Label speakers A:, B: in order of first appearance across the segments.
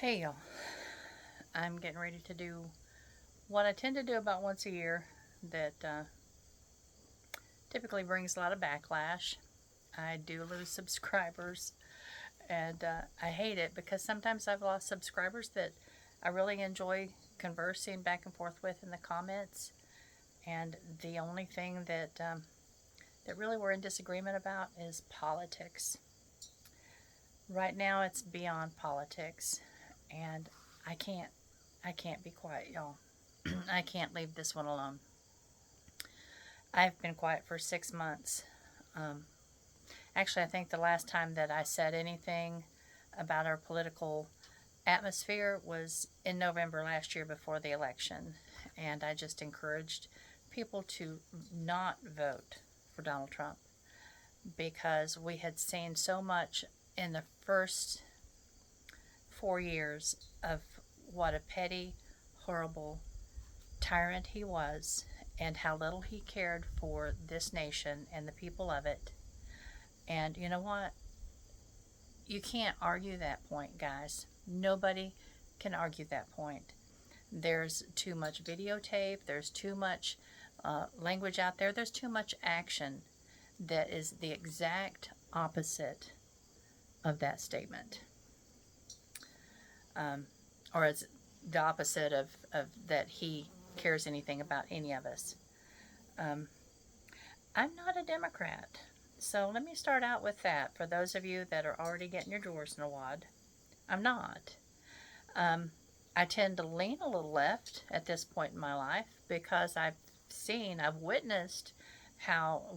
A: Hey y'all, I'm getting ready to do what I tend to do about once a year that typically brings a lot of backlash. I do lose subscribers, and I hate it because sometimes I've lost subscribers that I really enjoy conversing back and forth with in the comments, and the only thing that really we're in disagreement about is politics. Right now, it's beyond politics, and I can't I can't be quiet, y'all. I can't leave this one alone. I've been quiet for 6 months. Um, Actually, I think the last time that I said anything about our political atmosphere was in November last year before the election. And I just encouraged people to not vote for Donald Trump because we had seen so much in the first 4 years of what a petty, horrible tyrant he was and how little he cared for this nation and the people of it. And you know what? You can't argue that point, guys. Nobody can argue that point. There's too much videotape, there's too much language out there, there's too much action that is the exact opposite of that statement. Um, or it's the opposite of that he cares anything about any of us. Um, I'm not a Democrat. So let me start out with that for those of you that are already getting your drawers in a wad. I'm not. Um, I tend to lean a little left at this point in my life because I've witnessed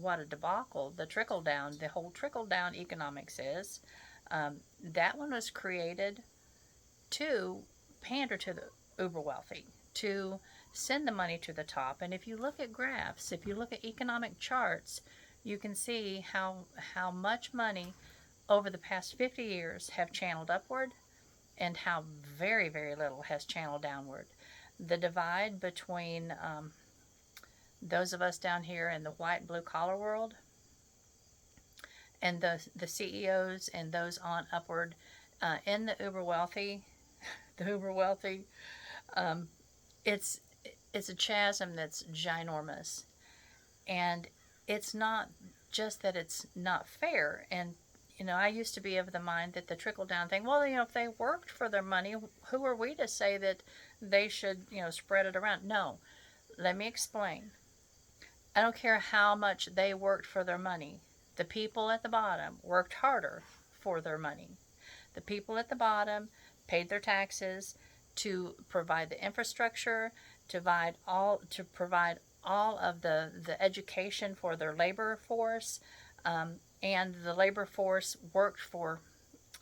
A: what a debacle the trickle down, the whole trickle down economics is. That one was created to pander to the uber wealthy, to send the money to the top. And if you look at graphs, if you look at economic charts, you can see how much money over the past 50 years have channeled upward and how very, very little has channeled downward. The divide between those of us down here in the white blue collar world and the CEOs and those on upward in the uber wealthy, the uber wealthy, um, it's it's a chasm that's ginormous, and it's not just that it's not fair. And I used to be of the mind that the trickle down thing, well, if they worked for their money, who are we to say that they should, spread it around? No, let me explain. I don't care how much they worked for their money. The people at the bottom worked harder for their money. The people at the bottom paid their taxes to provide the infrastructure, to provide all of the education for their labor force, and the labor force worked for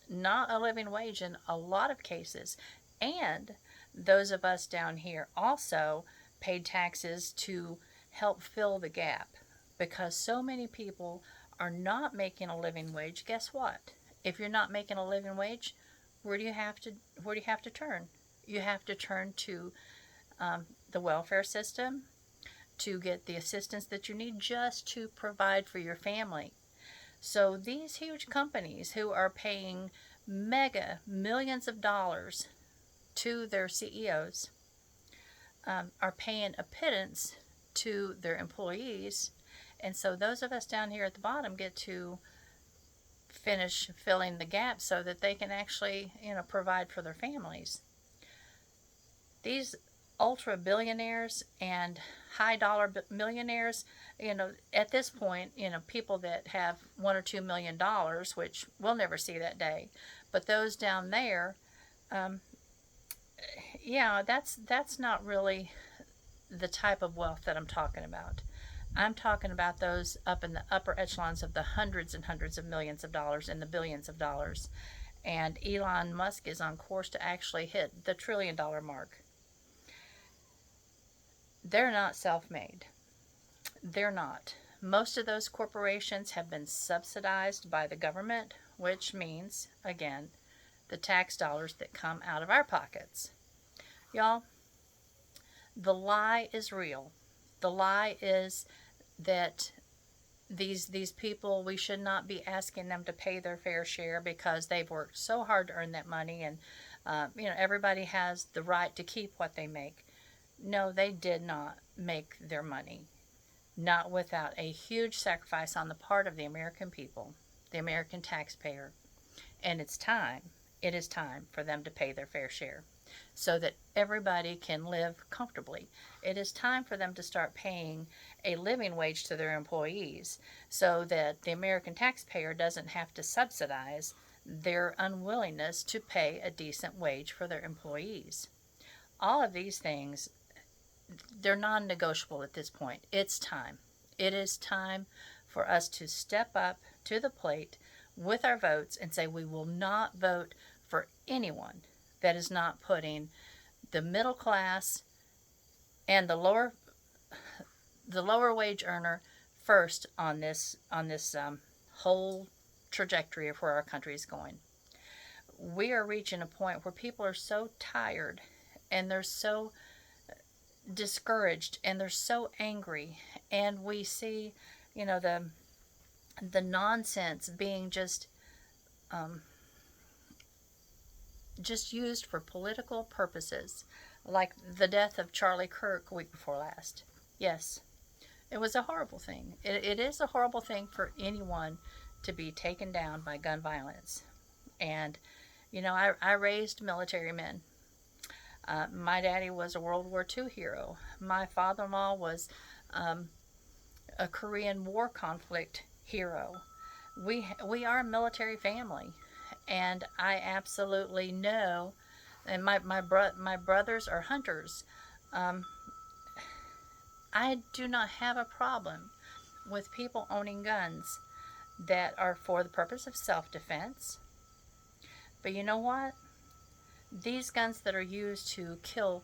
A: not a living wage in a lot of cases. And those of us down here also paid taxes to help fill the gap because so many people are not making a living wage. Guess what? If you're not making a living wage, where do you have to turn? You have to turn to the welfare system to get the assistance that you need just to provide for your family. So these huge companies who are paying mega millions of dollars to their CEOs are paying a pittance to their employees. And so those of us down here at the bottom get to finish filling the gap so that they can actually, provide for their families. These ultra billionaires and high dollar millionaires, at this point, people that have $1 or $2 million, which we'll never see that day, but those down there, um, yeah, that's not really the type of wealth that I'm talking about. I'm talking about those up in the upper echelons of the hundreds and hundreds of millions of dollars and the billions of dollars. And Elon Musk is on course to actually hit the $1 trillion mark. They're not self made. They're not. Most of those corporations have been subsidized by the government, which means, again, the tax dollars that come out of our pockets. Y'all, the lie is real. The lie is that These people, we should not be asking them to pay their fair share because they've worked so hard to earn that money, and everybody has the right to keep what they make. No, they did not make their money, not without a huge sacrifice on the part of the American people, the American taxpayer. And it is time for them to pay their fair share so that everybody can live comfortably. It is time for them to start paying a living wage to their employees so that the American taxpayer doesn't have to subsidize their unwillingness to pay a decent wage for their employees. All of these things, they're non-negotiable at this point. It's time. It is time for us to step up to the plate with our votes and say we will not vote for anyone that is not putting the middle class and the lower wage earner first on this whole trajectory of where our country is going. We are reaching a point where people are so tired and they're so discouraged and they're so angry, and we see the nonsense being just used for political purposes, like the death of Charlie Kirk week before last. Yes, it was a horrible thing. It is a horrible thing for anyone to be taken down by gun violence. And I raised military men. My daddy was a World War II hero. My father-in-law was a Korean War conflict hero. We are a military family, and I absolutely know. And my brothers are hunters. I do not have a problem with people owning guns that are for the purpose of self-defense. But you know what? These guns that are used to kill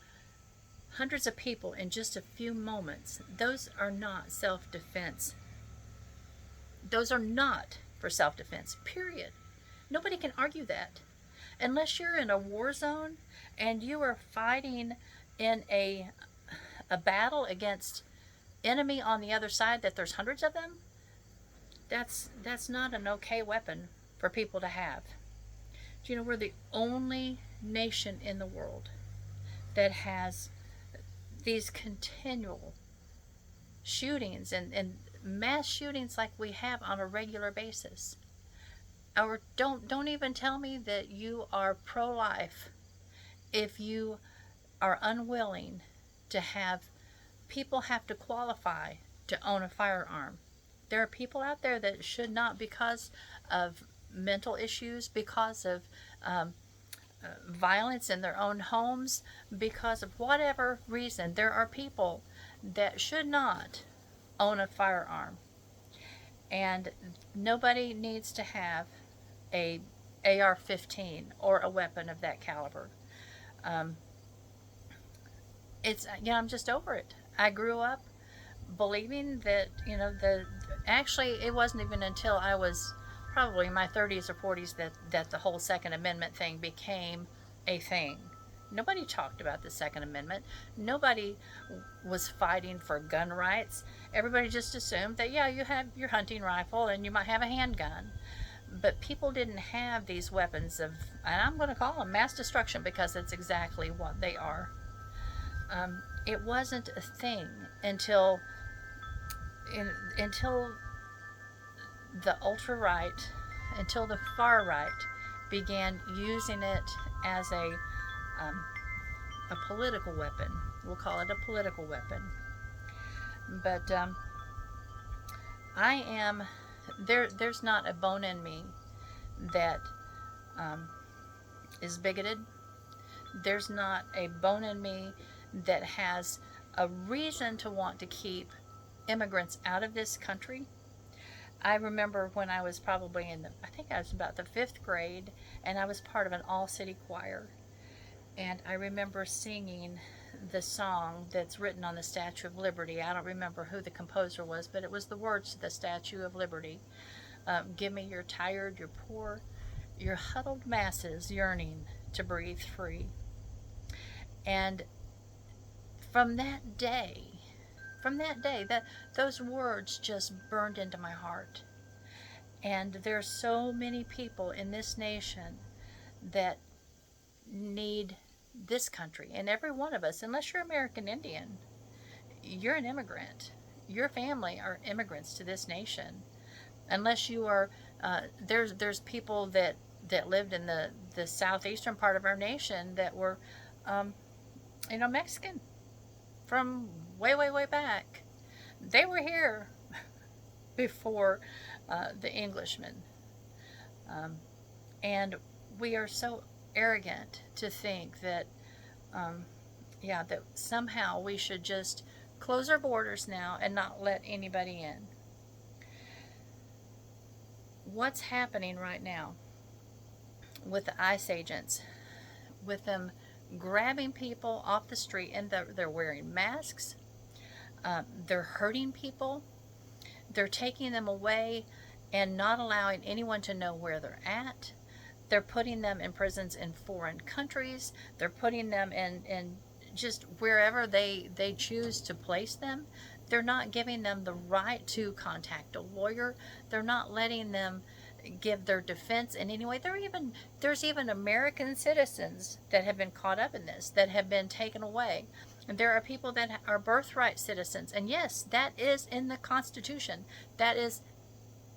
A: hundreds of people in just a few moments, those are not self-defense. Those are not for self-defense, period. Nobody can argue that. Unless you're in a war zone and you are fighting in a battle against enemy on the other side that there's hundreds of them, that's not an okay weapon for people to have. Do you know we're the only nation in the world that has these continual shootings and mass shootings like we have on a regular basis? Or don't even tell me that you are pro-life if you are unwilling to have people have to qualify to own a firearm. There are people out there that should not, because of mental issues, because of violence in their own homes, because of whatever reason, there are people that should not own a firearm. And nobody needs to have a AR-15 or a weapon of that caliber. I'm just over it. I grew up believing that actually it wasn't even until I was probably in my 30s or 40s that the whole Second Amendment thing became a thing. Nobody talked about the Second Amendment. Nobody was fighting for gun rights. Everybody just assumed that, yeah, you have your hunting rifle and you might have a handgun. But people didn't have these weapons of, and I'm going to call them mass destruction because that's exactly what they are. It wasn't a thing until the ultra-right, until the far right began using it as a political weapon. We'll call it a political weapon. But there's not a bone in me that is bigoted. There's not a bone in me that has a reason to want to keep immigrants out of this country. I remember when I was probably I think I was about the 5th grade, and I was part of an all-city choir. And I remember singing the song that's written on the Statue of Liberty. I don't remember who the composer was, but it was the words to the Statue of Liberty. Give me your tired, your poor, your huddled masses yearning to breathe free. And from that day, From that day, those words just burned into my heart. And there's so many people in this nation that need this country. And every one of us, unless you're American Indian, you're an immigrant. Your family are immigrants to this nation. Unless you are, there's people that lived in the southeastern part of our nation that were, um, Mexican from way back. They were here before the Englishmen. Um, and we are so arrogant to think that, that somehow we should just close our borders now and not let anybody in. What's happening right now with the ICE agents, with them grabbing people off the street, and they're wearing masks, they're hurting people, they're taking them away and not allowing anyone to know where they're at. They're putting them in prisons in foreign countries. They're putting them in just wherever they choose to place them. They're not giving them the right to contact a lawyer. They're not letting them give their defense in any way. There's even American citizens that have been caught up in this, that have been taken away. And there are people that are birthright citizens. And yes, that is in the Constitution. That is,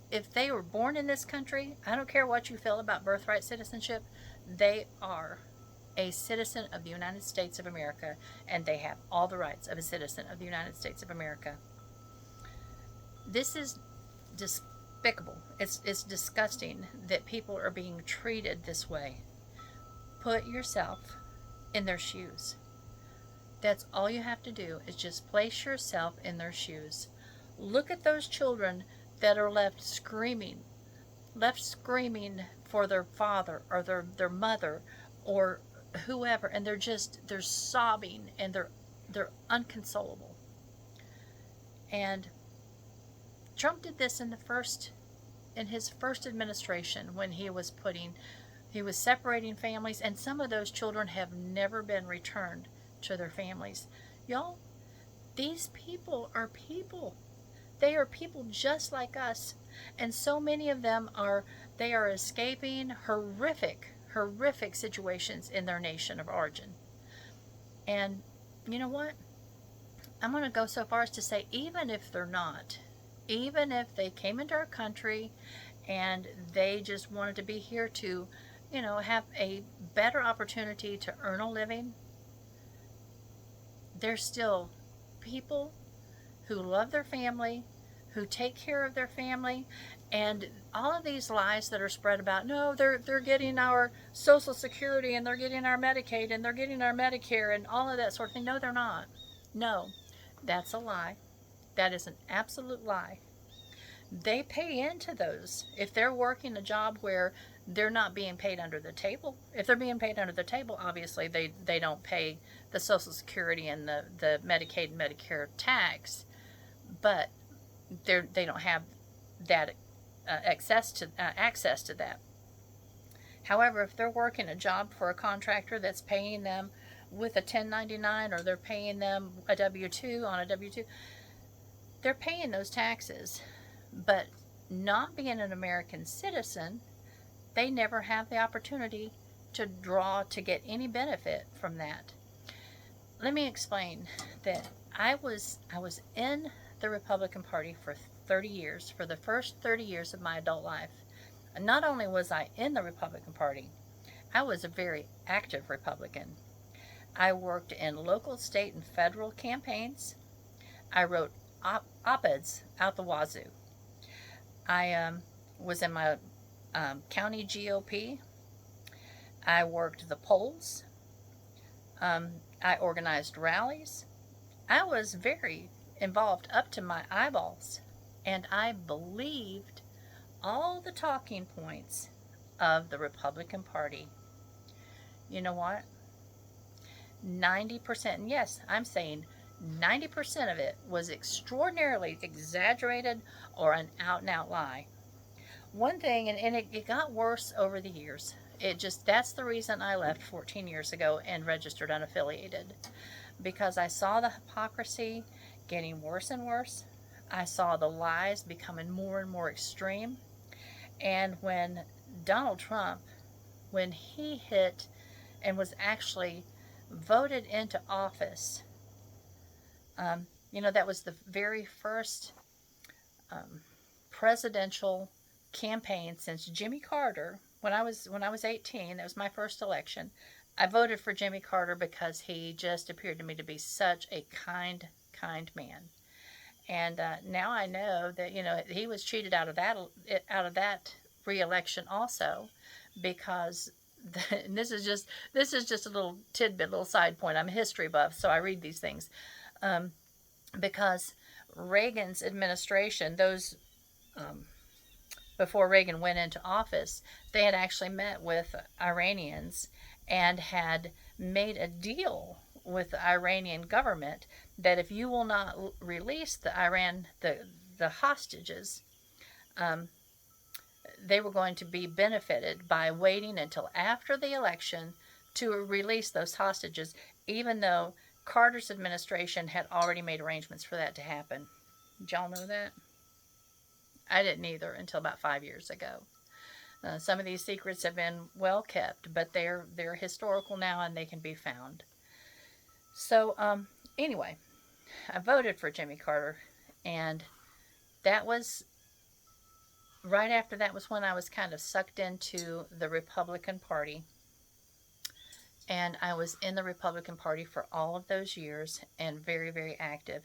A: if they were born in this country, I don't care what you feel about birthright citizenship, they are a citizen of the United States of America, and they have all the rights of a citizen of the United States of America. This is despicable. It's disgusting that people are being treated this way. Put yourself in their shoes. That's all you have to do, is just place yourself in their shoes. Look at those children that are left screaming for their father or their mother or whoever, and they're sobbing, and they're unconsolable. And Trump did this in his first administration, when he was separating families, and some of those children have never been returned to their families. Y'all, these people are people. They are people just like us, and so many of them are escaping horrific situations in their nation of origin. And you know what? I'm going to go so far as to say, even if they're not, even if they came into our country and they just wanted to be here to, have a better opportunity to earn a living, they're still people who love their family, who take care of their family. And all of these lies that are spread about, no, they're getting our Social Security, and they're getting our Medicaid, and they're getting our Medicare, and all of that sort of thing. No, they're not. No, that's a lie. That is an absolute lie. They pay into those. If they're working a job where they're not being paid under the table, if they're being paid under the table, obviously they don't pay the Social Security and the Medicaid and Medicare tax, but they don't have that access to that. However, if they're working a job for a contractor that's paying them with a 1099, or they're paying them a W-2 on a W-2, they're paying those taxes. But not being an American citizen, they never have the opportunity to get any benefit from that. Let me explain that I was in the Republican Party for 30 years, for the first 30 years of my adult life. And not only was I in the Republican Party, I was a very active Republican. I worked in local, state, and federal campaigns. I wrote op-eds out the wazoo. I was in my county GOP. I worked the polls. I organized rallies. I was very involved up to my eyeballs, and I believed all the talking points of the Republican Party. You know what? 90%, and yes, I'm saying 90% of it was extraordinarily exaggerated or an out-and-out lie. One thing, and it got worse over the years. That's the reason I left 14 years ago and registered unaffiliated. Because I saw the hypocrisy getting worse and worse. I saw the lies becoming more and more extreme. And when Donald Trump, when he hit and was actually voted into office, that was the very first um, presidential campaign since Jimmy Carter. When I was 18, that was my first election. I voted for Jimmy Carter because he just appeared to me to be such a kind man. And now I know that he was cheated out of that reelection also, because and this is just a little tidbit, little side point. I'm a history buff, so I read these things. Because Reagan's administration, those before Reagan went into office, they had actually met with Iranians and had made a deal with the Iranian government that if you will not release the hostages, um, they were going to be benefited by waiting until after the election to release those hostages, even though Carter's administration had already made arrangements for that to happen. Did y'all know that? I didn't either until about 5 years ago. Some of these secrets have been well kept, but they're historical now and they can be found. So anyway, I voted for Jimmy Carter, and that was right after that was when I was kind of sucked into the Republican Party. And I was in the Republican Party for all of those years and very, very active.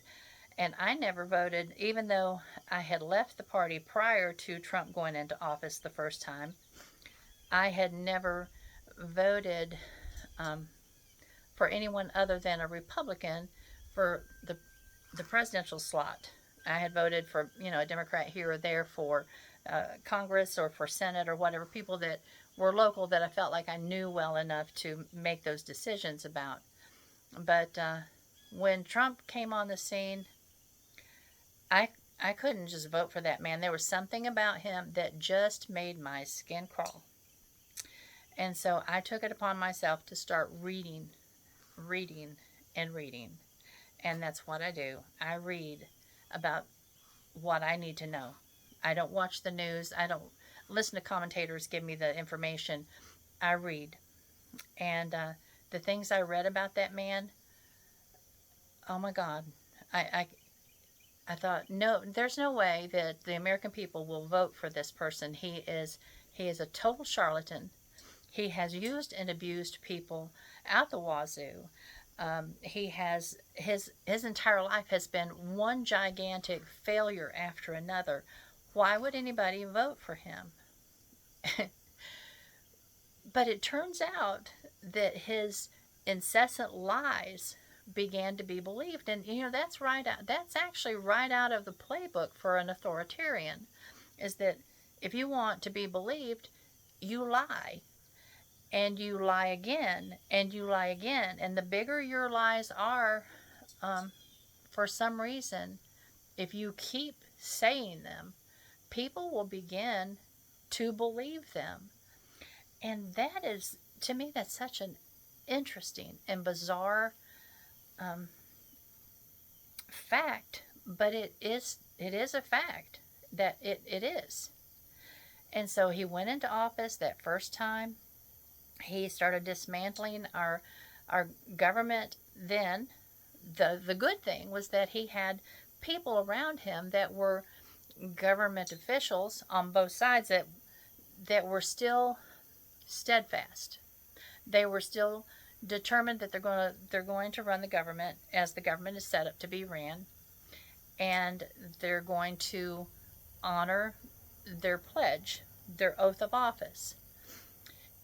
A: And I never voted, even though I had left the party prior to Trump going into office the first time. I had never voted um, for anyone other than a Republican for the presidential slot. I had voted for a Democrat here or there for Congress or for Senate or whatever, people that were local that I felt like I knew well enough to make those decisions about. But when Trump came on the scene, I I couldn't just vote for that man. There was something about him that just made my skin crawl. And so I took it upon myself to start reading, and reading. And that's what I do. I read about what I need to know. I don't watch the news. I don't listen to commentators give me the information. I read. And the things I read about that man, oh my God. I, I, I thought, no, there's no way that the American people will vote for this person. He is a total charlatan. He has used and abused people out the wazoo. He has his entire life has been one gigantic failure after another. Why would anybody vote for him? But it turns out that his incessant lies began to be believed, and that's right out. That's actually right out of the playbook for an authoritarian. Is that if you want to be believed, you lie, and you lie again, and you lie again, and the bigger your lies are, for some reason, if you keep saying them, people will begin to believe them. And that is, to me, that's such an interesting and bizarre fact, but it is a fact that it is. And so he went into office that first time. He started dismantling our government. Then the good thing was that he had people around him that were government officials on both sides that were still steadfast. They were still determined that they're going to run the government as the government is set up to be ran, and they're going to honor their pledge, their oath of office.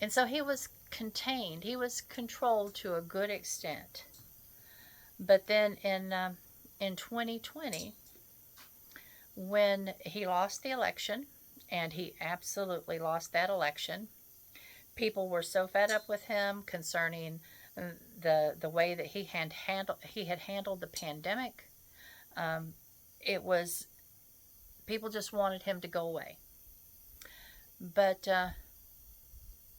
A: And so he was contained. He was controlled to a good extent. But then in 2020, when he lost the election, and he absolutely lost that election, people were so fed up with him concerning the way that he had handled the pandemic. It was people just wanted him to go away. But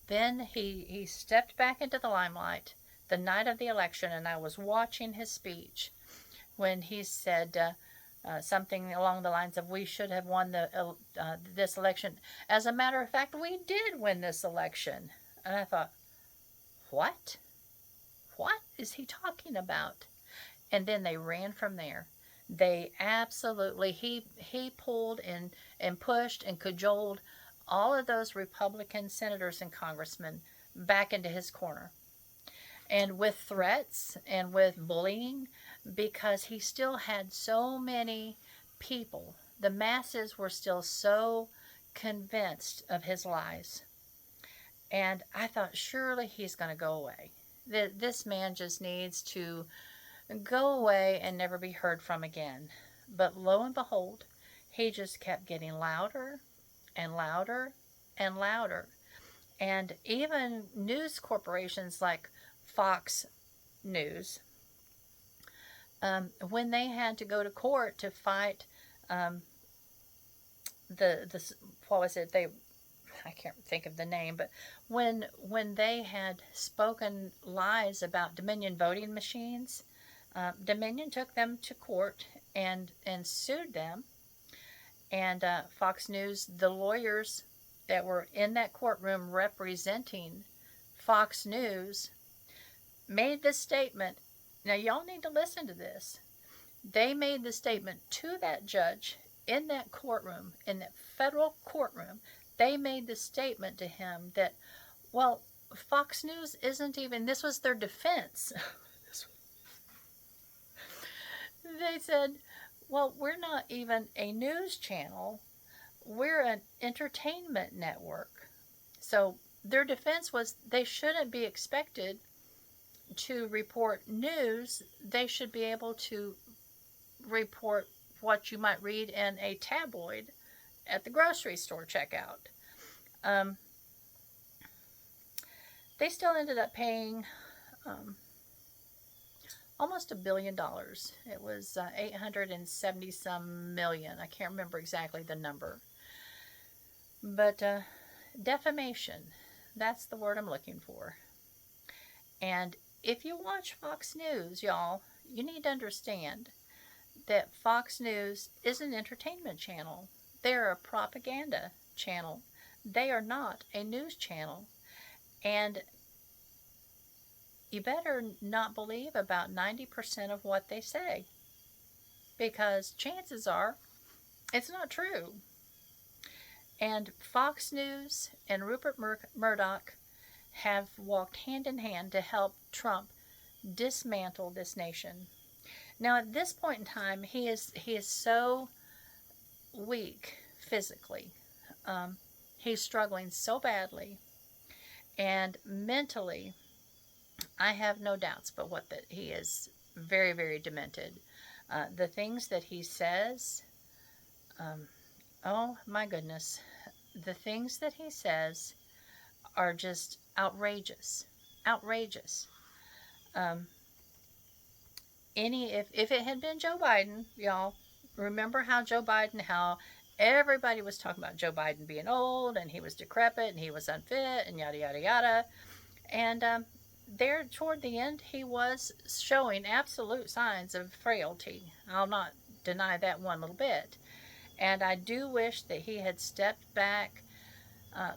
A: then he stepped back into the limelight the night of the election, and I was watching his speech. when he said something along the lines of, we should have won this election. As a matter of fact, we did win this election. And I thought, what? What is he talking about? And then they ran from there. They absolutely, he pulled and pushed and cajoled all of those Republican senators and congressmen back into his corner. And with threats and with bullying, because he still had so many people. The masses were still so convinced of his lies. And I thought, surely he's going to go away. This man just needs to go away and never be heard from again. But lo and behold, he just kept getting louder and louder and louder. And even news corporations like Fox News, when they had to go to court to fight the what was it, I can't think of the name, but when they had spoken lies about Dominion voting machines, Dominion took them to court and sued them. And Fox News, the lawyers that were in that courtroom representing Fox News, made this statement. Now, y'all need to listen to this. They made the statement to that judge in that courtroom, in that federal courtroom. They made the statement to him that, well, Fox News isn't even, this was their defense. They said, well, we're not even a news channel. We're an entertainment network. So their defense was they shouldn't be expected to report news. They should be able to report what you might read in a tabloid at the grocery store checkout. They still ended up paying almost $1 billion. It was 870 some million. I can't remember exactly the number. But defamation, that's the word I'm looking for. And if you watch Fox News, y'all, you need to understand that Fox News is an entertainment channel. They're a propaganda channel. They are not a news channel. And you better not believe about 90% of what they say, because chances are it's not true. And Fox News and Rupert Murdoch have walked hand in hand to help Trump dismantle this nation. Now, at this point in time, he is so weak physically. He's struggling so badly, and mentally, I have no doubts but that he is very, very demented. The things that he says, oh my goodness, the things that he says are just outrageous. Outrageous. If it had been Joe Biden, y'all, remember how everybody was talking about Joe Biden being old, and he was decrepit, and he was unfit, and yada, yada, yada. And there, toward the end, he was showing absolute signs of frailty. I'll not deny that one little bit. And I do wish that he had stepped back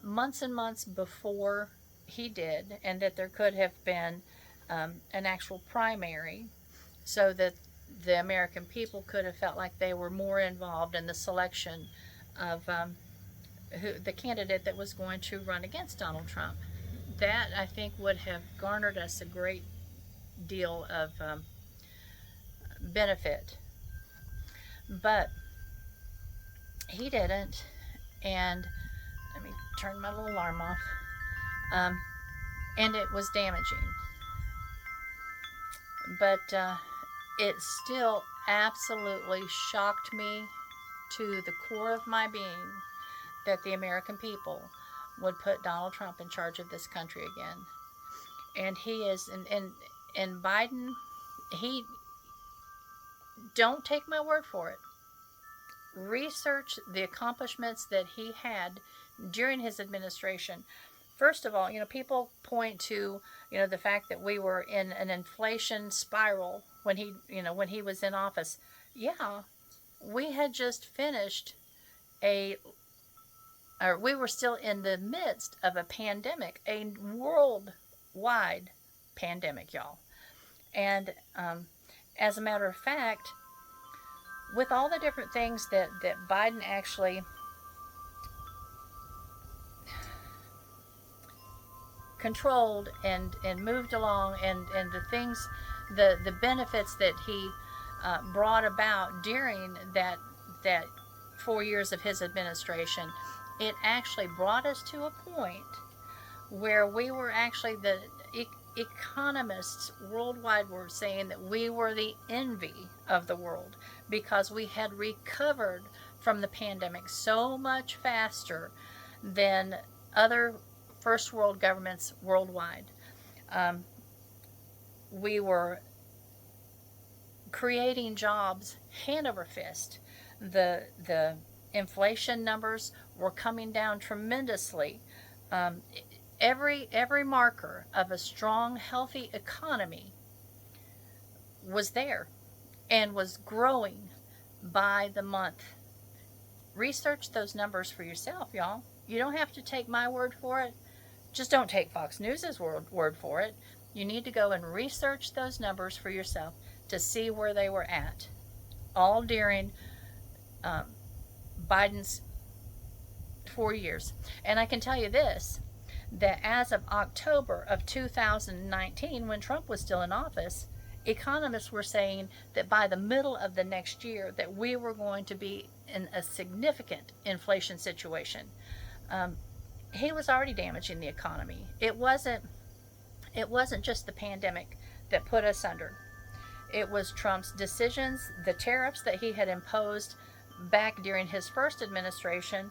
A: months and months before he did, and that there could have been an actual primary, so that the American people could have felt like they were more involved in the selection of the candidate that was going to run against Donald Trump. That, I think, would have garnered us a great deal of benefit. But he didn't, and let me turn my little alarm off. And it was damaging. But it still absolutely shocked me to the core of my being that the American people would put Donald Trump in charge of this country again. And he is, and Biden, don't take my word for it. Research the accomplishments that he had during his administration. first of all, people point to, the fact that we were in an inflation spiral when he was in office. Yeah, we had just finished a, or we were still in the midst of a pandemic, a worldwide pandemic, y'all. And as a matter of fact, with all the different things that Biden actually controlled and moved along, and the things, the benefits that he brought about during that 4 years of his administration, it actually brought us to a point where we were actually economists worldwide were saying that we were the envy of the world because we had recovered from the pandemic so much faster than other first world governments worldwide. We were creating jobs hand over fist. The inflation numbers were coming down tremendously. Every marker of a strong, healthy economy was there and was growing by the month. Research those numbers for yourself, y'all. You don't have to take my word for it. Just don't take Fox News' word for it. You need to go and research those numbers for yourself to see where they were at, all during Biden's 4 years. And I can tell you this, that as of October of 2019, when Trump was still in office, economists were saying that by the middle of the next year that we were going to be in a significant inflation situation. He was already damaging the economy. It wasn't just the pandemic that put us under. It was Trump's decisions, the tariffs that he had imposed back during his first administration,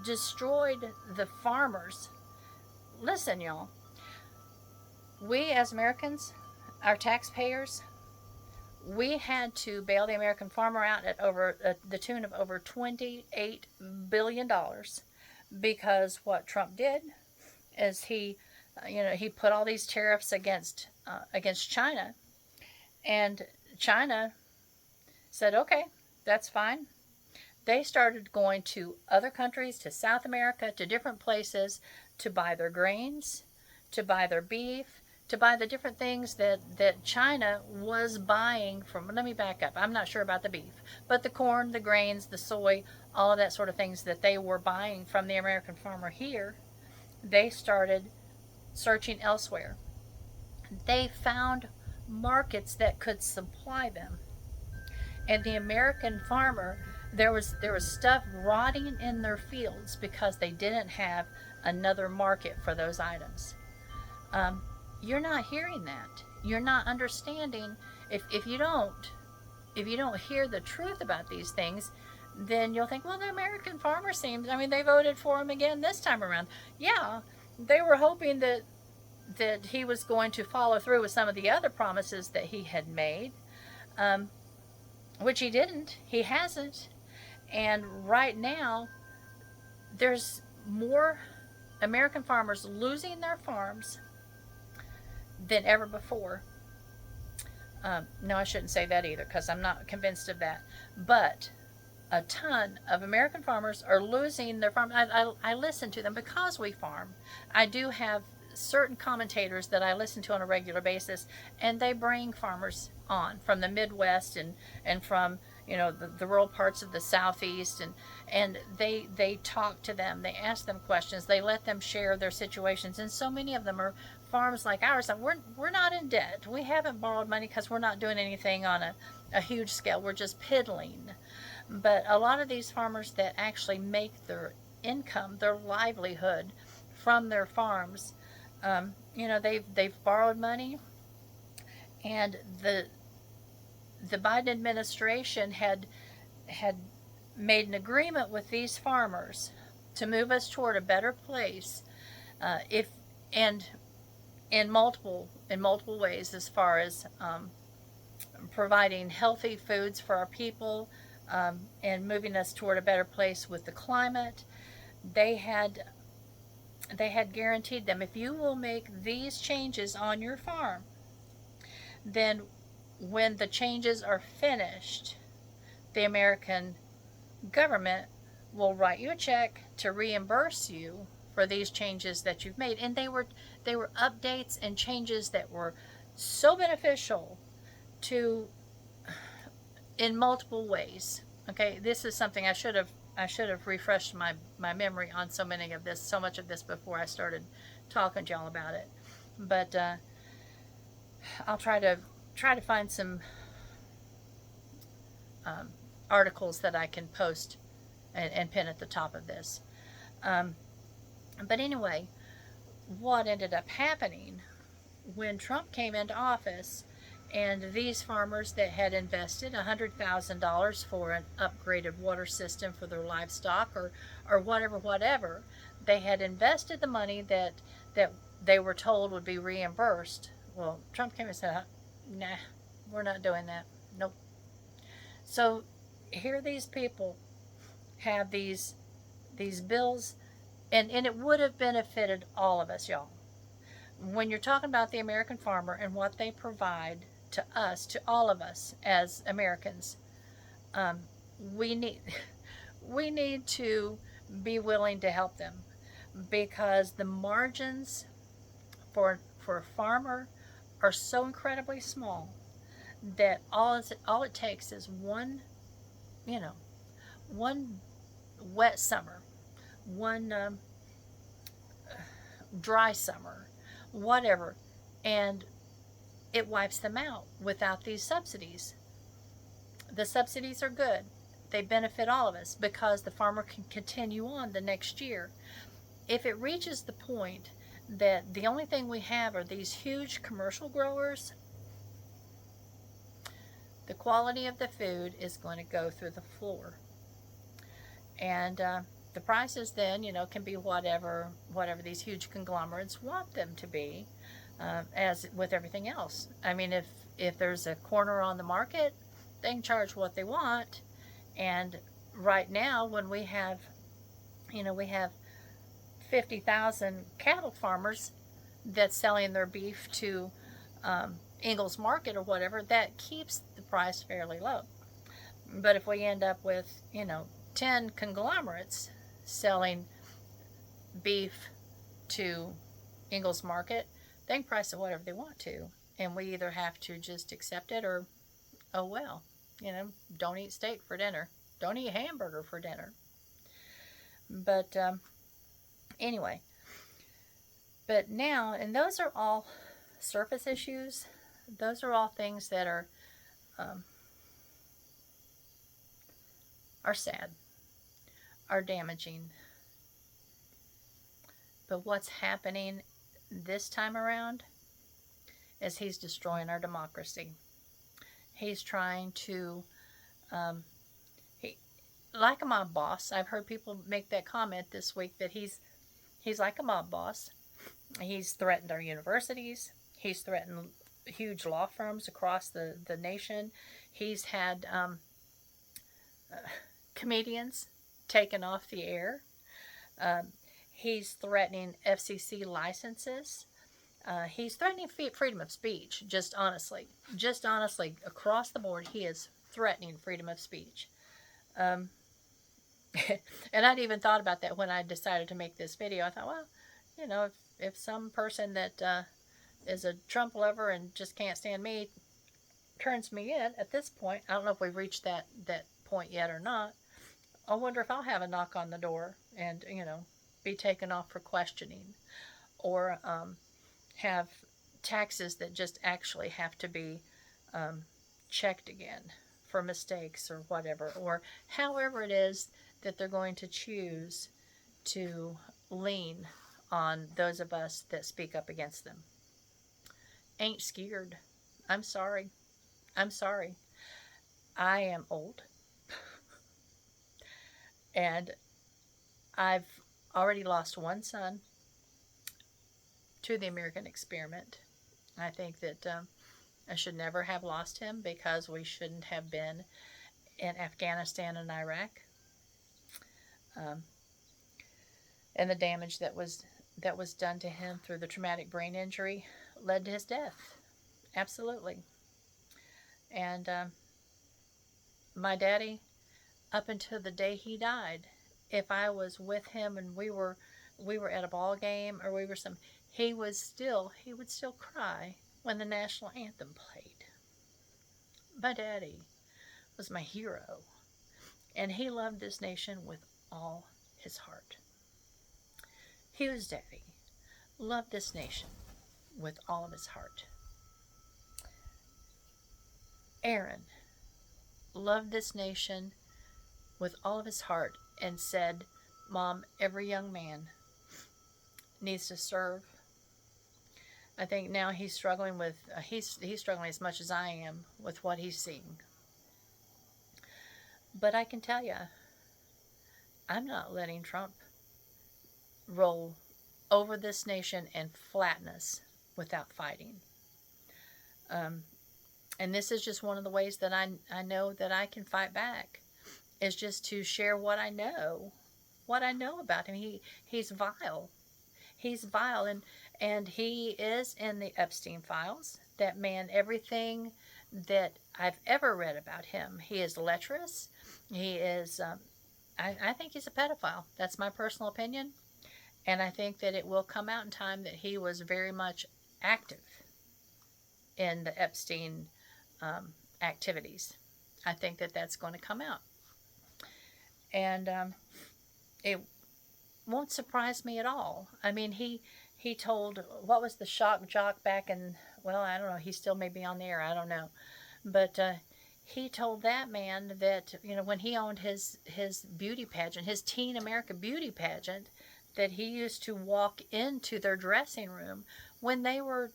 A: destroyed the farmers. Listen, y'all, we as Americans, our taxpayers, we had to bail the American farmer out at the tune of over $28 billion, because what Trump did is he put all these tariffs against China, and China said, okay, that's fine. They started going to other countries, to South America, to different places, to buy their grains, to buy their beef, to buy the different things that China was buying from. Let me back up. I'm not sure about the beef, but the corn, the grains, the soy, all of that sort of things that they were buying from the American farmer here, they started searching elsewhere. They found markets that could supply them. And the American farmer, there was stuff rotting in their fields because they didn't have another market for those items. You're not hearing that. You're not understanding. If you don't hear the truth about these things, then you'll think, well, the American farmer seems, they voted for him again this time around. Yeah, they were hoping that he was going to follow through with some of the other promises that he had made, which he didn't. He hasn't. And right now, there's more American farmers losing their farms than ever before. No, I shouldn't say that either, because I'm not convinced of that. But a ton of American farmers are losing their farm. I listen to them because we farm. I do have certain commentators that I listen to on a regular basis, and they bring farmers on from the Midwest and from the rural parts of the Southeast, and they talk to them, they ask them questions, they let them share their situations, and so many of them are farms like ours, and we're not in debt. We haven't borrowed money because we're not doing anything on a huge scale. We're just piddling. But a lot of these farmers that actually make their income, their livelihood from their farms, they've borrowed money, and the Biden administration had made an agreement with these farmers to move us toward a better place, in multiple ways, as far as providing healthy foods for our people, and moving us toward a better place with the climate. They had they had guaranteed them, if you will make these changes on your farm, then when the changes are finished, the American government will write you a check to reimburse you for these changes that you've made. And they were updates and changes that were so beneficial to in multiple ways. Okay, this is something I should have refreshed my memory on so much of this before I started talking to y'all about it. But I'll try to find some um, articles that I can post and pin at the top of this. Um, but anyway, what ended up happening when Trump came into office, and these farmers that had invested $100,000 for an upgraded water system for their livestock, or whatever, they had invested the money that they were told would be reimbursed. Well, Trump came and said, "Nah, we're not doing that. Nope." So here these people have these bills, and it would have benefited all of us, y'all. When you're talking about the American farmer and what they provide to us, to all of us as Americans, um, we need we need to be willing to help them, because the margins for a farmer are so incredibly small that all it takes is you know one wet summer, one dry summer, whatever, and it wipes them out without these subsidies. The subsidies are good. They benefit all of us because the farmer can continue on the next year. If it reaches the point that the only thing we have are these huge commercial growers, the quality of the food is going to go through the floor. And the prices then, can be whatever these huge conglomerates want them to be, as with everything else. I mean, if there's a corner on the market, they can charge what they want. And right now, when we have 50,000 cattle farmers that's selling their beef to Ingles Market or whatever, that keeps the price fairly low. But if we end up with 10 conglomerates selling beef to Ingles Market, they can price it whatever they want to, and we either have to just accept it, or oh well, don't eat steak for dinner, don't eat hamburger for dinner. But anyway, but now, and those are all surface issues. Those are all things that um, are sad, are damaging. But what's happening this time around is he's destroying our democracy. He's trying to, like a mob boss. I've heard people make that comment this week, that he's like a mob boss. He's threatened our universities. He's threatened huge law firms across the nation. He's had comedians taken off the air. Um, he's threatening FCC licenses. He's threatening freedom of speech, just honestly, across the board, he is threatening freedom of speech. Um, and I'd even thought about that when I decided to make this video. I thought, well, if some person that is a Trump lover and just can't stand me turns me in at this point, I don't know if we've reached that point yet or not. I wonder if I'll have a knock on the door and, be taken off for questioning, or have taxes that just actually have to be checked again for mistakes or whatever, or however it is that they're going to choose to lean on those of us that speak up against them. Ain't scared. I'm sorry. I am old. And I've already lost one son to the American experiment. I think that I should never have lost him, because we shouldn't have been in Afghanistan and Iraq. And the damage that was that was done to him through the traumatic brain injury led to his death. Absolutely. And my daddy, up until the day he died, if I was with him and we were at a ball game or we were some, he would still cry when the national anthem played. My daddy was my hero, and he loved this nation with all his heart. Hugh's daddy loved this nation with all of his heart. Aaron loved this nation with all of his heart and said, Mom, every young man needs to serve. I think now he's struggling with he's struggling as much as I am with what he's seeing. But I can tell you, I'm not letting Trump roll over this nation and flatten us without fighting. And this is just one of the ways that I know that I can fight back, is just to share what I know about him. He's vile. He's vile, and he is in the Epstein files. That man, everything that I've ever read about him, he is lecherous. He is, I think he's a pedophile. That's my personal opinion. And I think that it will come out in time that he was very much active in the Epstein activities. I think that that's going to come out. And it won't surprise me at all. I mean, he told, what was the shock jock back in, well, I don't know, he still may be on the air, I don't know. But he told that man that, when he owned his beauty pageant, his Teen America beauty pageant, that he used to walk into their dressing room when they were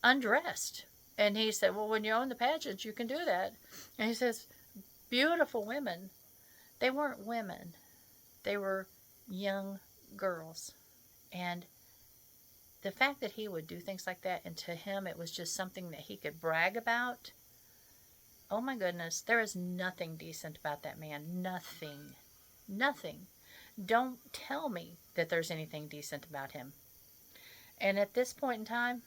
A: undressed. And he said, well, when you own the pageant, you can do that. And he says, beautiful women. They weren't women. They were young girls. And the fact that he would do things like that, and to him it was just something that he could brag about, oh my goodness, there is nothing decent about that man. Nothing. Nothing. Don't tell me that there's anything decent about him. And at this point in time,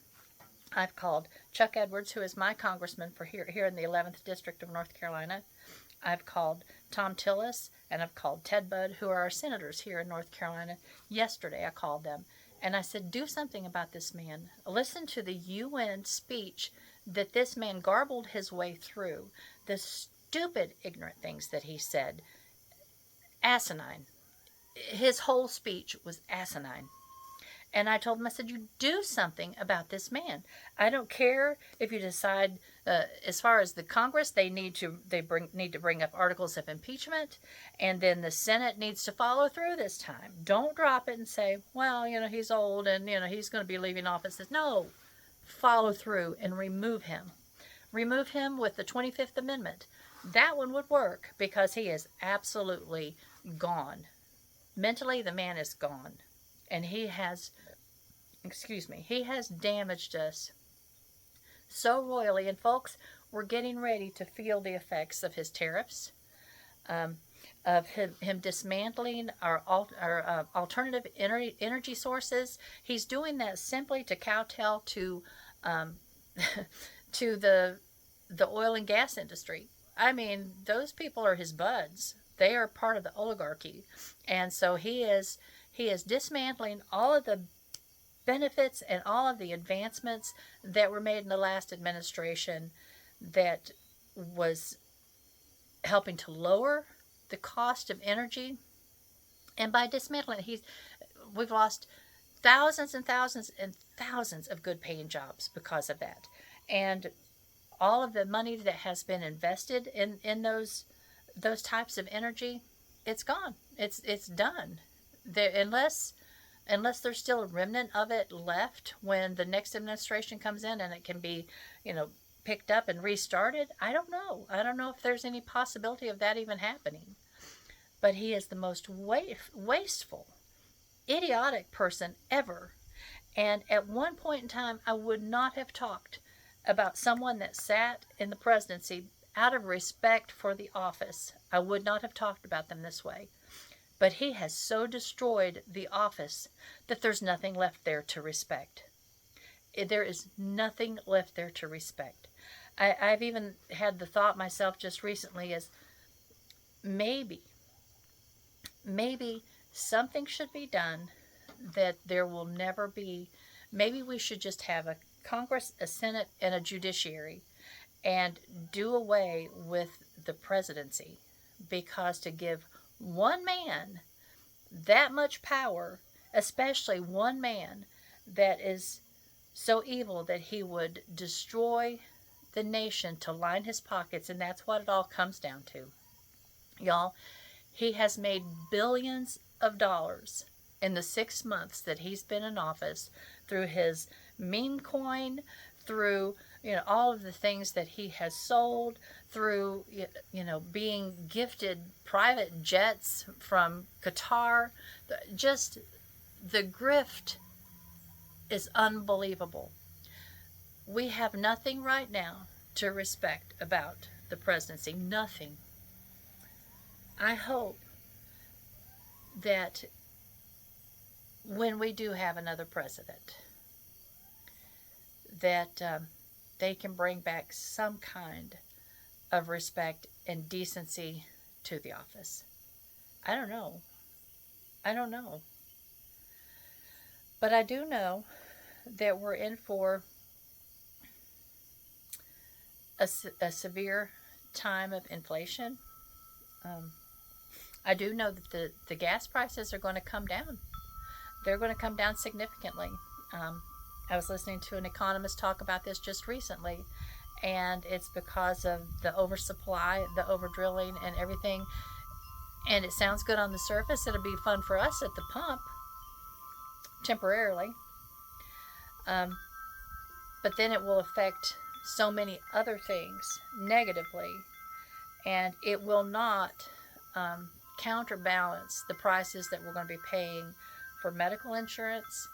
A: I've called Chuck Edwards, who is my congressman for here in the 11th District of North Carolina. I've called Tom Tillis, and I've called Ted Budd, who are our senators here in North Carolina. Yesterday I called them, and I said, do something about this man. Listen to the UN speech that this man garbled his way through. The stupid, ignorant things that he said. Asinine. His whole speech was asinine. And I told him, I said, you do something about this man. I don't care if you decide, as far as the Congress, they need to bring up articles of impeachment, and then the Senate needs to follow through this time. Don't drop it and say, well, he's old and, he's going to be leaving office. No, follow through and remove him. Remove him with the 25th Amendment. That one would work because he is absolutely gone. Mentally, the man is gone. And he has damaged us so royally. And folks, we're getting ready to feel the effects of his tariffs, of him dismantling our alternative energy sources. He's doing that simply to kowtow to to the oil and gas industry. I mean, those people are his buds. They are part of the oligarchy. And so he is dismantling all of the benefits and all of the advancements that were made in the last administration that was helping to lower the cost of energy. And by dismantling it, we've lost thousands and thousands and thousands of good paying jobs because of that. And all of the money that has been invested in those types of energy, it's gone. It's done. Unless there's still a remnant of it left when the next administration comes in and it can be, picked up and restarted, I don't know. I don't know if there's any possibility of that even happening. But he is the most wasteful, idiotic person ever. And at one point in time, I would not have talked about someone that sat in the presidency out of respect for the office. I would not have talked about them this way. But he has so destroyed the office that there's nothing left there to respect. There is nothing left there to respect. I've even had the thought myself just recently is maybe, maybe something should be done that there will never be. Maybe we should just have a Congress, a Senate, and a judiciary and do away with the presidency, because to give one man that much power, especially one man that is so evil that he would destroy the nation to line his pockets, and that's what it all comes down to. Y'all, he has made billions of dollars in the 6 months that he's been in office through his meme coin, through all of the things that he has sold, through being gifted private jets from Qatar. Just the grift is unbelievable. We have nothing right now to respect about the presidency. Nothing. I hope that when we do have another president, that they can bring back some kind of respect and decency to the office. I don't know. I don't know. But I do know that we're in for a severe time of inflation. I do know that the gas prices are going to come down. They're going to come down significantly. I was listening to an economist talk about this just recently, and it's because of the oversupply, the over drilling, and everything. And it sounds good on the surface. It'll be fun for us at the pump, temporarily. But then it will affect so many other things negatively, and it will not counterbalance the prices that we're going to be paying for medical insurance,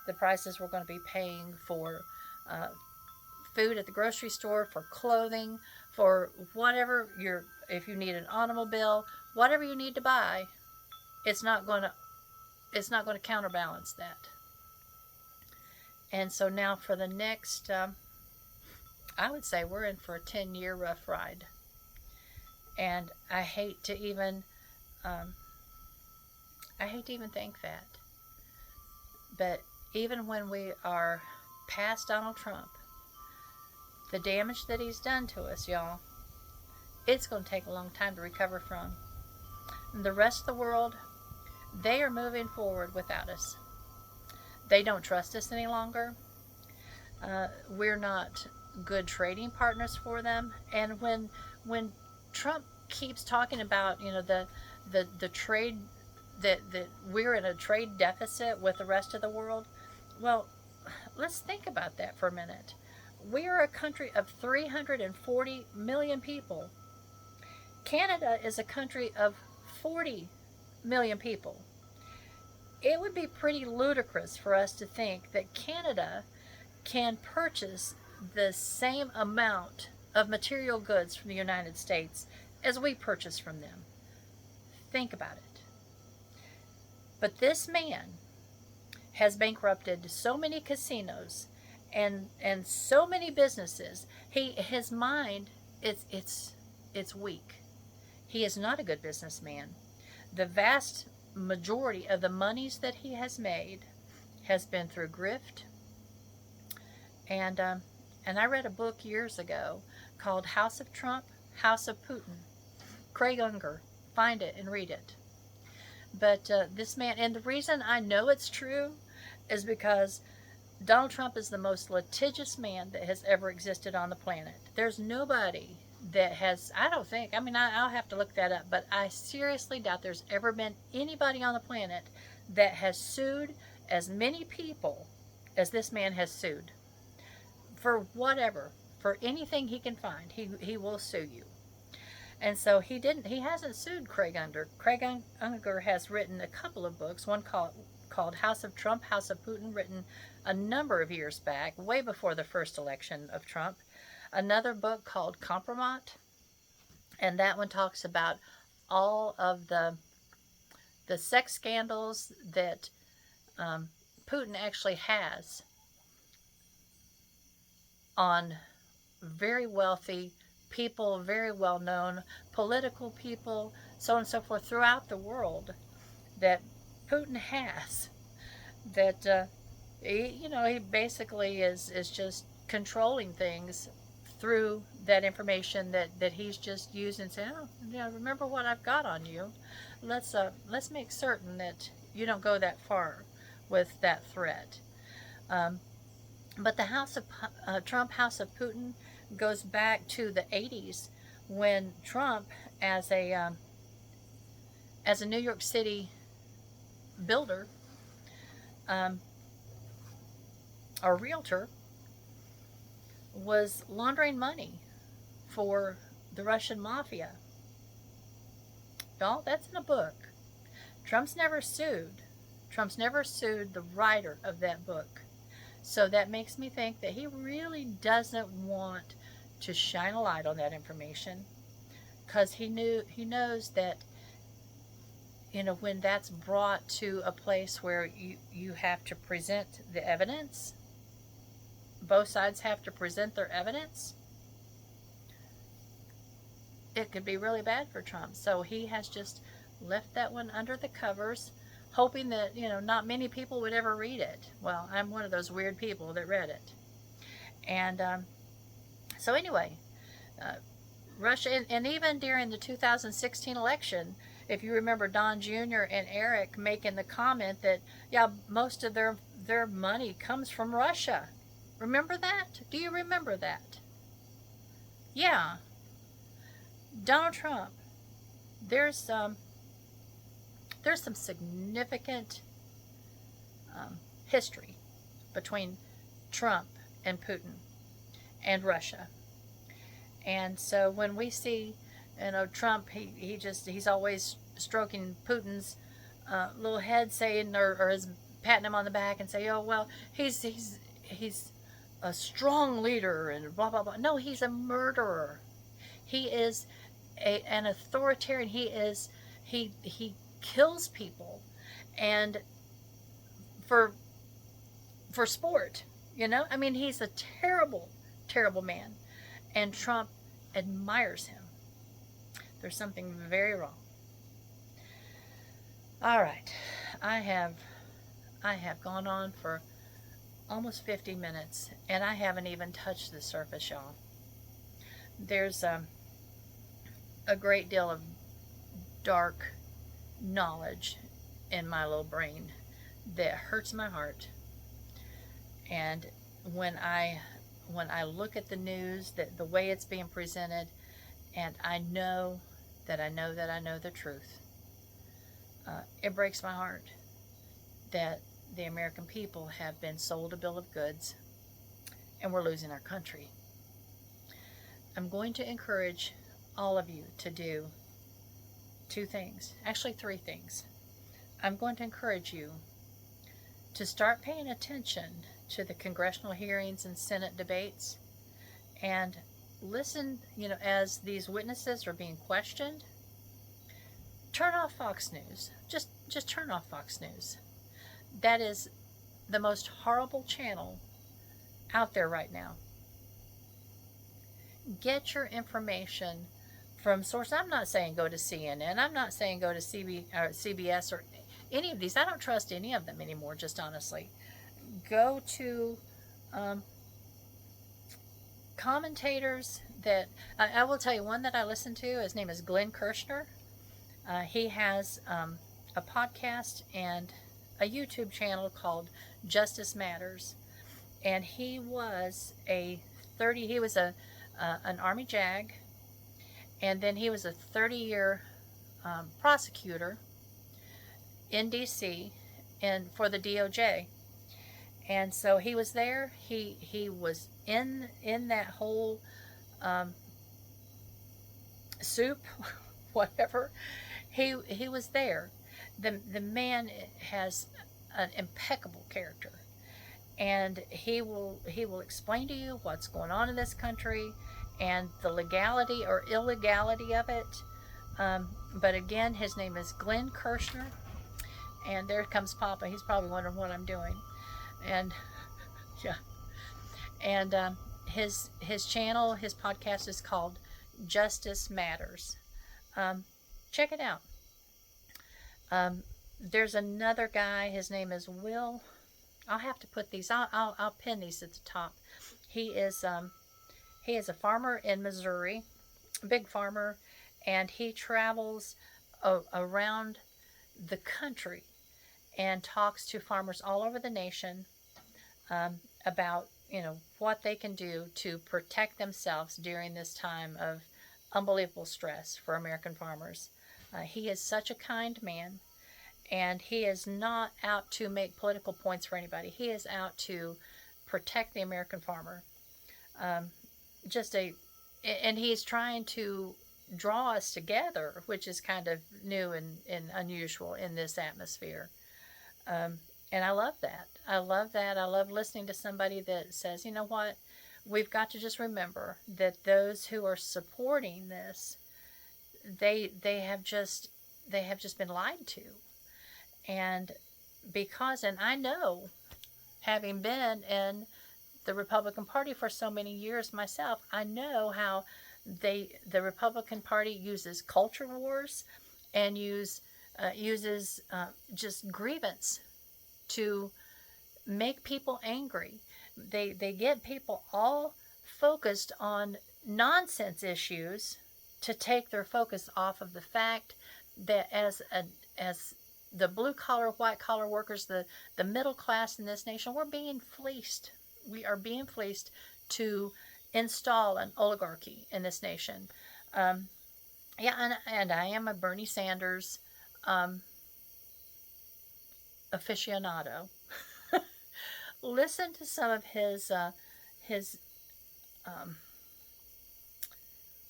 A: the prices we're going to be paying for food at the grocery store, for clothing, for whatever if you need an automobile, whatever you need to buy, it's not going to counterbalance that. And so now for the next, I would say we're in for a 10-year rough ride. And I hate to even think that. But even when we are past Donald Trump, the damage that he's done to us, y'all, it's going to take a long time to recover from. And the rest of the world, they are moving forward without us. They don't trust us any longer. We're not good trading partners for them. And when Trump keeps talking about the trade, that we're in a trade deficit with the rest of the world, well, let's think about that for a minute. We are a country of 340 million people. Canada is a country of 40 million people. It would be pretty ludicrous for us to think that Canada can purchase the same amount of material goods from the United States as we purchase from them. Think about it. But this man has bankrupted so many casinos and so many businesses. His mind it's weak. He is not a good businessman. The vast majority of the monies that he has made has been through grift. And I read a book years ago called House of Trump, House of Putin. Craig Unger. Find it and read it. But this man, and the reason I know it's true is because Donald Trump is the most litigious man that has ever existed on the planet. There's nobody that has, I don't think, I mean, I'll have to look that up, but I seriously doubt there's ever been anybody on the planet that has sued as many people as this man has sued. For whatever, for anything he can find, he will sue you. And so he hasn't sued Craig Unger. Craig Unger has written a couple of books, one called House of Trump, House of Putin, written a number of years back, way before the first election of Trump. Another book called Compromat, and that one talks about all of the the sex scandals that Putin actually has on very wealthy people, very well known political people, so on and so forth throughout the world that Putin has. That he basically is just controlling things through that information that he's just using. Saying, oh, remember what I've got on you. Let's make certain that you don't go that far with that threat. Um, but the House of Trump, House of Putin, goes back to the 80s when Trump, as a New York City builder, um, or realtor, was laundering money for the Russian mafia. Y'all, that's in a book. Trump's never sued. Trump's never sued the writer of that book. So that makes me think that he really doesn't want to shine a light on that information, because he knows that when that's brought to a place where you have to present the evidence, both sides have to present their evidence, it could be really bad for Trump. So he has just left that one under the covers, hoping that not many people would ever read it. Well, I'm one of those weird people that read it. And so anyway, Russia, and even during the 2016 election, if you remember Don Jr. and Eric making the comment that, yeah, most of their money comes from Russia. Remember that? Do you remember that? Yeah. Donald Trump, there's some significant history between Trump and Putin and Russia. And so when we see, Trump, he's always stroking Putin's little head, saying, or is patting him on the back and say, oh well, he's a strong leader and blah blah blah. No, he's a murderer. He is an authoritarian. He kills people, and for sport. I mean, he's a terrible, terrible man, and Trump admires him. There's something very wrong. All right, I have gone on for almost 50 minutes, and I haven't even touched the surface, y'all. There's a great deal of dark knowledge in my little brain that hurts my heart. And when I look at the news, that the way it's being presented, and I know that I know the truth, it breaks my heart that the American people have been sold a bill of goods, and we're losing our country. I'm going to encourage all of you to do two things, actually three things. I'm going to encourage you to start paying attention to the congressional hearings and Senate debates, and listen, as these witnesses are being questioned. Turn off Fox News. Just turn off Fox News. That is the most horrible channel out there right now. Get your information from sources. I'm not saying go to CNN. I'm not saying go to CBS or any of these. I don't trust any of them anymore, just honestly. Go to commentators that I will tell you. One that I listen to, his name is Glenn Kirshner. He has a podcast and a YouTube channel called Justice Matters, and he was an Army JAG, and then he was a 30-year prosecutor in D.C. and for the DOJ. And so he was there. He was in that whole soup, whatever. He was there. The man has an impeccable character, and he will explain to you what's going on in this country and the legality or illegality of it. But again, his name is Glenn Kirshner, And there comes Papa. He's probably wondering what I'm doing. And yeah, and his channel, his podcast is called Justice Matters. Um, Check it out. Um, there's another guy. His name is Will. I'll have to put these. I'll pin these at the top. He is he is a farmer in Missouri, a big farmer, and he travels around the country and talks to farmers all over the nation about what they can do to protect themselves during this time of unbelievable stress for American farmers. He is such a kind man, and he is not out to make political points for anybody. He is out to protect the American farmer. Um, just a, and he's trying to draw us together, which is kind of new and unusual in this atmosphere. Um, and I love that. I love that. I love listening to somebody that says, you know what, we've got to just remember that those who are supporting this, they have just been lied to. And and I know, having been in the Republican Party for so many years myself, I know how the Republican Party uses culture wars and uses just grievance to make people angry. They get people all focused on nonsense issues to take their focus off of the fact that as the blue collar, white collar workers, the middle class in this nation, we're being fleeced. We are being fleeced to install an oligarchy in this nation. Yeah, and I am a Bernie Sanders aficionado. Listen to some of his um,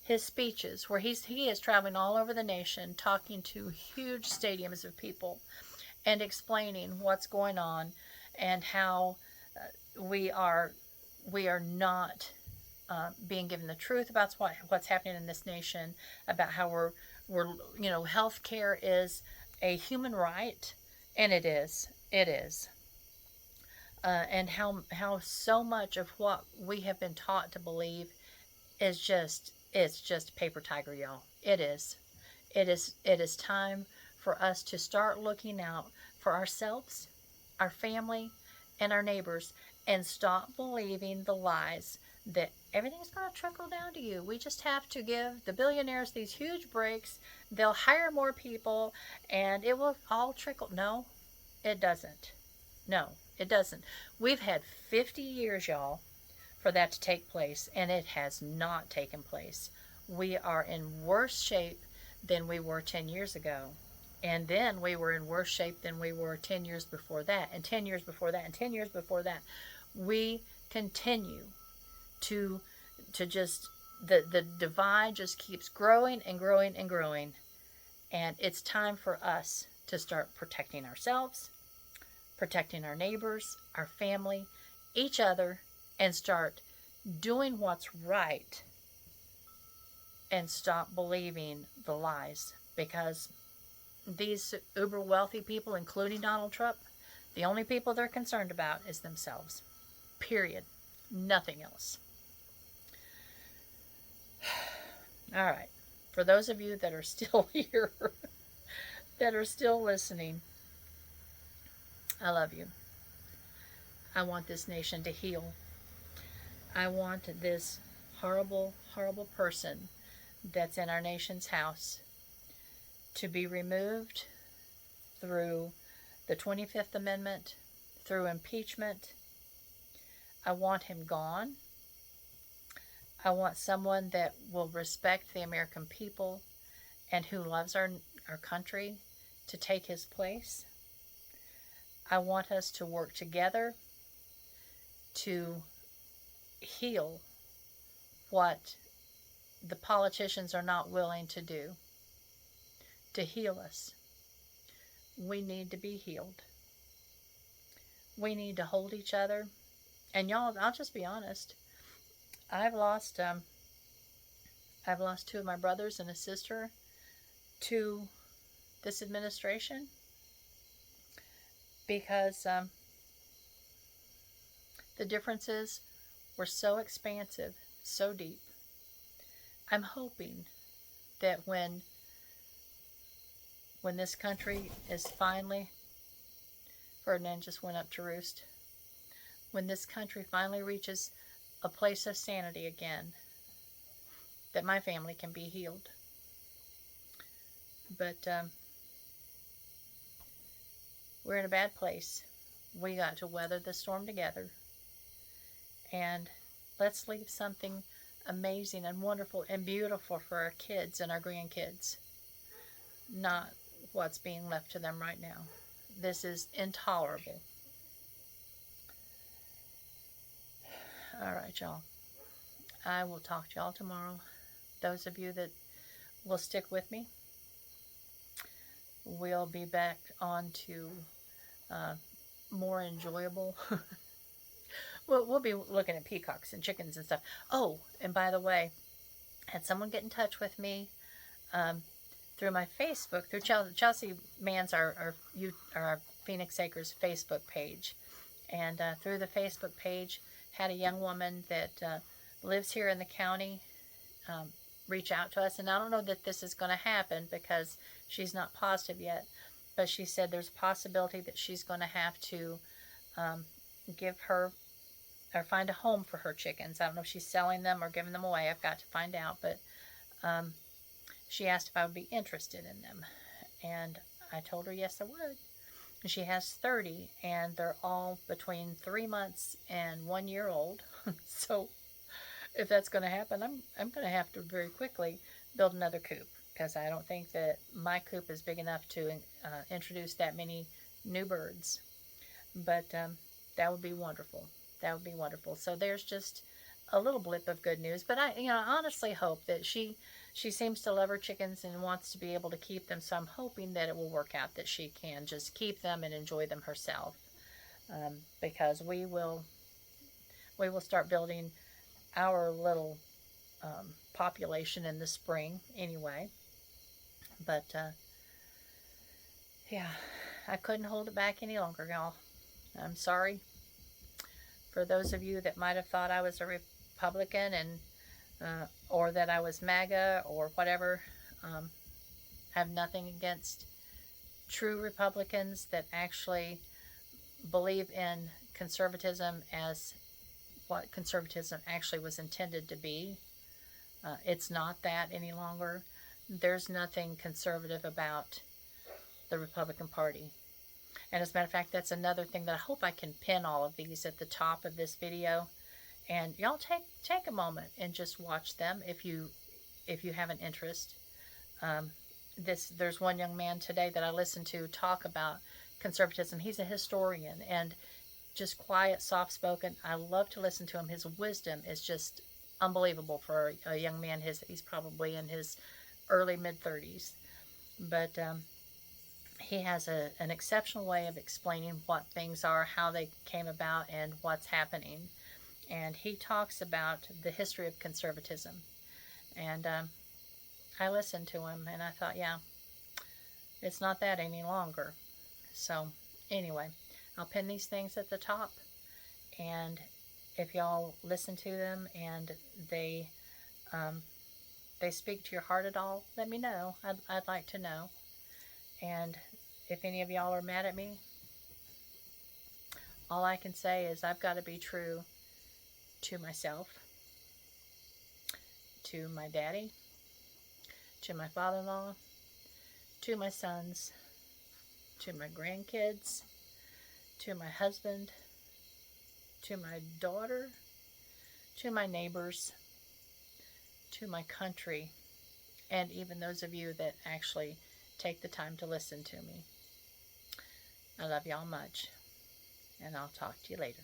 A: his speeches where he is traveling all over the nation talking to huge stadiums of people and explaining what's going on and how we are not being given the truth about what's happening in this nation, about how we're health care is a human right, and it is, and how so much of what we have been taught to believe is just paper tiger, y'all. It is time for us to start looking out for ourselves, our family, and our neighbors, and stop believing the lies that everything's going to trickle down to you. We just have to give the billionaires these huge breaks. They'll hire more people and it will all trickle. No, it doesn't. No, it doesn't. We've had 50 years, y'all, for that to take place, and it has not taken place. We are in worse shape than we were 10 years ago. And then we were in worse shape than we were 10 years before that, and 10 years before that, and 10 years before that. We continue to just, the divide just keeps growing and growing and growing. And it's time for us to start protecting ourselves, protecting our neighbors, our family, each other, and start doing what's right and stop believing the lies. Because these uber wealthy people, including Donald Trump, the only people they're concerned about is themselves. Period. Nothing else. All right. For those of you that are still here, that are still listening, I love you. I want this nation to heal. I want this horrible, horrible person that's in our nation's house to be removed through the 25th Amendment, through impeachment. I want him gone. I want someone that will respect the American people and who loves our country to take his place. I want us to work together to heal what the politicians are not willing to do, to heal us. We need to be healed. We need to hold each other. And y'all, I'll just be honest. I've lost two of my brothers and a sister to this administration. because the differences were so expansive, so deep. I'm hoping that when this country is finally, Ferdinand just went up to roost, when this country finally reaches a place of sanity again, that my family can be healed. But we're in a bad place. We got to weather the storm together. And let's leave something amazing and wonderful and beautiful for our kids and our grandkids. Not what's being left to them right now. This is intolerable. All right, y'all. I will talk to y'all tomorrow. Those of you that will stick with me, we'll be back on to more enjoyable. We'll be looking at peacocks and chickens and stuff. Oh, and by the way, had someone get in touch with me through my Facebook, through Chelsea Mann's, our Phoenix Acres Facebook page. And through the Facebook page, had a young woman that lives here in the county reach out to us. And I don't know that this is going to happen because she's not positive yet. But she said there's a possibility that she's going to have to give her or find a home for her chickens. I don't know if she's selling them or giving them away. I've got to find out. But she asked if I would be interested in them. And I told her yes, I would. And she has 30, and they're all between 3 months and 1 year old. So if that's going to happen, I'm going to have to very quickly build another coop, because I don't think that my coop is big enough to introduce that many new birds. But that would be wonderful. That would be wonderful. So there's just a little blip of good news. But I honestly hope that she seems to love her chickens and wants to be able to keep them. So I'm hoping that it will work out, that she can just keep them and enjoy them herself. Because we will start building our little population in the spring anyway. But yeah, I couldn't hold it back any longer, y'all. I'm sorry for those of you that might have thought I was a Republican and or that I was MAGA or whatever. I have nothing against true Republicans that actually believe in conservatism as what conservatism actually was intended to be. It's not that any longer. There's nothing conservative about the Republican Party. And as a matter of fact, that's another thing that I hope I can pin all of these at the top of this video. And y'all take a moment and just watch them if you have an interest. There's one young man today that I listened to talk about conservatism. He's a historian and just quiet, soft-spoken. I love to listen to him. His wisdom is just unbelievable for a young man. He's probably in his early mid-30s. But he has an exceptional way of explaining what things are, how they came about, and what's happening. And he talks about the history of conservatism. And I listened to him, and I thought, yeah, it's not that any longer. So anyway, I'll pin these things at the top. And if y'all listen to them and they speak to your heart at all, let me know. I'd like to know. And if any of y'all are mad at me, all I can say is I've got to be true to myself, to my daddy, to my father-in-law, to my sons, to my grandkids, to my husband, to my daughter, to my neighbors, to my country, and even those of you that actually take the time to listen to me. I love y'all much, and I'll talk to you later.